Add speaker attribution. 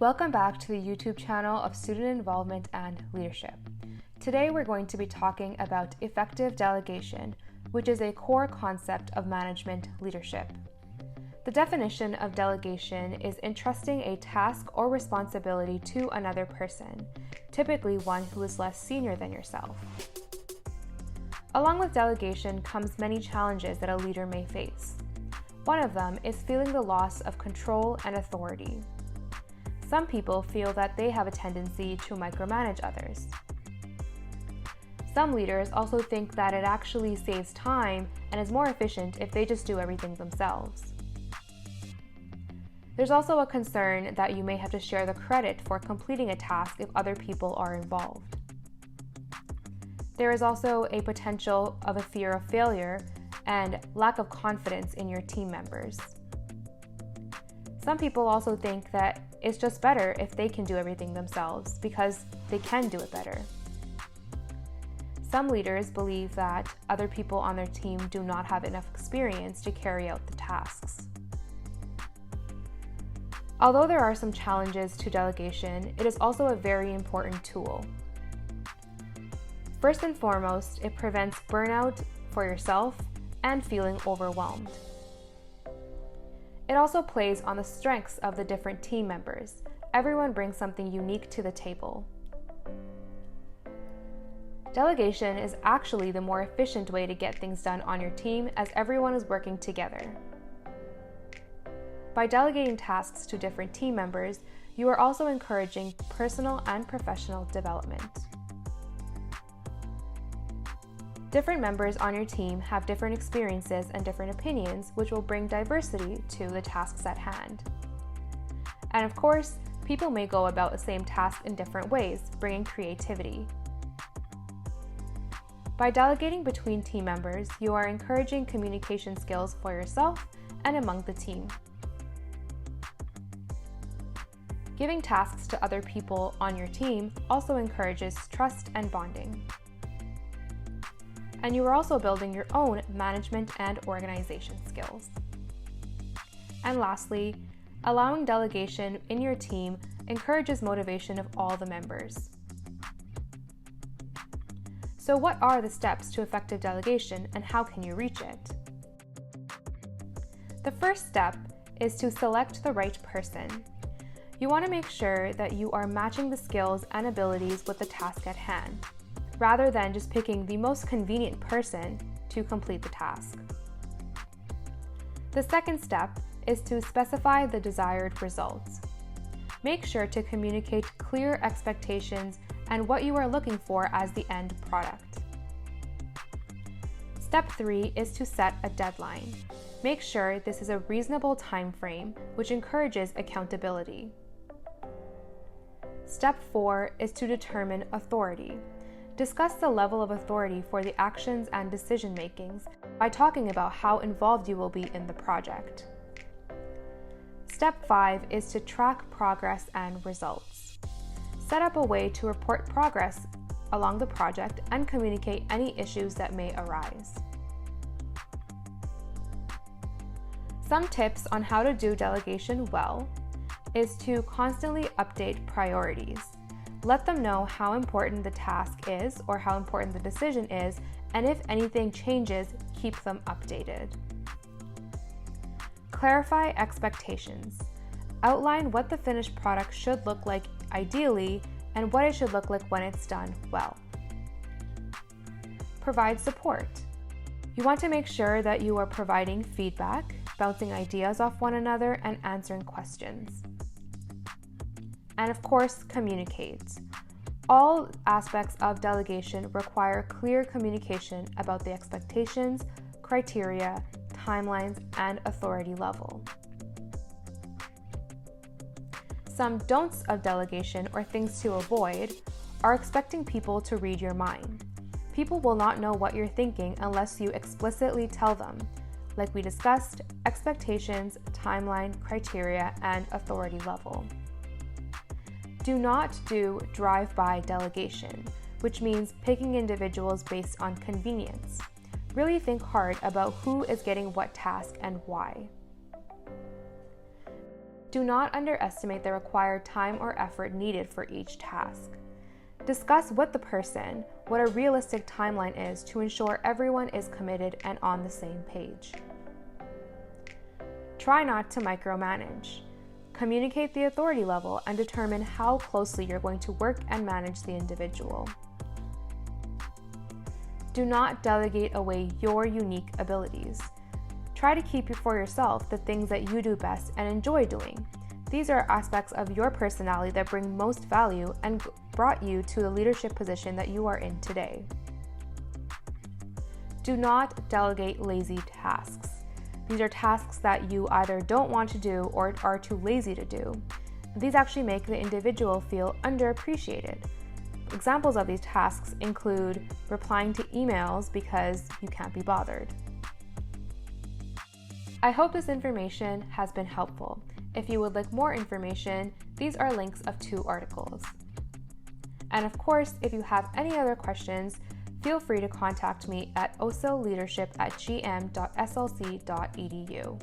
Speaker 1: Welcome back to the YouTube channel of Student Involvement and Leadership. Today we're going to be talking about effective delegation, which is a core concept of management leadership. The definition of delegation is entrusting a task or responsibility to another person, typically one who is less senior than yourself. Along with delegation comes many challenges that a leader may face. One of them is feeling the loss of control and authority. Some people feel that they have a tendency to micromanage others. Some leaders also think that it actually saves time and is more efficient if they just do everything themselves. There's also a concern that you may have to share the credit for completing a task if other people are involved. There is also a potential of a fear of failure and lack of confidence in your team members. Some people also think that it's just better if they can do everything themselves because they can do it better. Some leaders believe that other people on their team do not have enough experience to carry out the tasks. Although there are some challenges to delegation, it is also a very important tool. First and foremost, it prevents burnout for yourself and feeling overwhelmed. It also plays on the strengths of the different team members. Everyone brings something unique to the table. Delegation is actually the more efficient way to get things done on your team as everyone is working together. By delegating tasks to different team members, you are also encouraging personal and professional development. Different members on your team have different experiences and different opinions, which will bring diversity to the tasks at hand. And of course, people may go about the same task in different ways, bringing creativity. By delegating between team members, you are encouraging communication skills for yourself and among the team. Giving tasks to other people on your team also encourages trust and bonding. And you are also building your own management and organization skills. And lastly, allowing delegation in your team encourages motivation of all the members. So what are the steps to effective delegation and how can you reach it? The first step is to select the right person. You want to make sure that you are matching the skills and abilities with the task at hand, rather than just picking the most convenient person to complete the task. The second step is to specify the desired results. Make sure to communicate clear expectations and what you are looking for as the end product. Step 3 is to set a deadline. Make sure this is a reasonable time frame, which encourages accountability. Step 4 is to determine authority. Discuss the level of authority for the actions and decision-makings by talking about how involved you will be in the project. Step 5 is to track progress and results. Set up a way to report progress along the project and communicate any issues that may arise. Some tips on how to do delegation well is to constantly update priorities. Let them know how important the task is or how important the decision is, and if anything changes, keep them updated. Clarify expectations. Outline what the finished product should look like ideally and what it should look like when it's done well. Provide support. You want to make sure that you are providing feedback, bouncing ideas off one another, and answering questions. And of course, communicate. All aspects of delegation require clear communication about the expectations, criteria, timelines, and authority level. Some don'ts of delegation, or things to avoid, are expecting people to read your mind. People will not know what you're thinking unless you explicitly tell them. Like we discussed, expectations, timeline, criteria, and authority level. Do not do drive-by delegation, which means picking individuals based on convenience. Really think hard about who is getting what task and why. Do not underestimate the required time or effort needed for each task. Discuss with the person what a realistic timeline is to ensure everyone is committed and on the same page. Try not to micromanage. Communicate the authority level and determine how closely you're going to work and manage the individual. Do not delegate away your unique abilities. Try to keep for yourself the things that you do best and enjoy doing. These are aspects of your personality that bring most value and brought you to the leadership position that you are in today. Do not delegate lazy tasks. These are tasks that you either don't want to do or are too lazy to do. These actually make the individual feel underappreciated. Examples of these tasks include replying to emails because you can't be bothered. I hope this information has been helpful. If you would like more information, these are links of 2 articles. And of course, if you have any other questions, feel free to contact me at osoleadership@gm.slc.edu.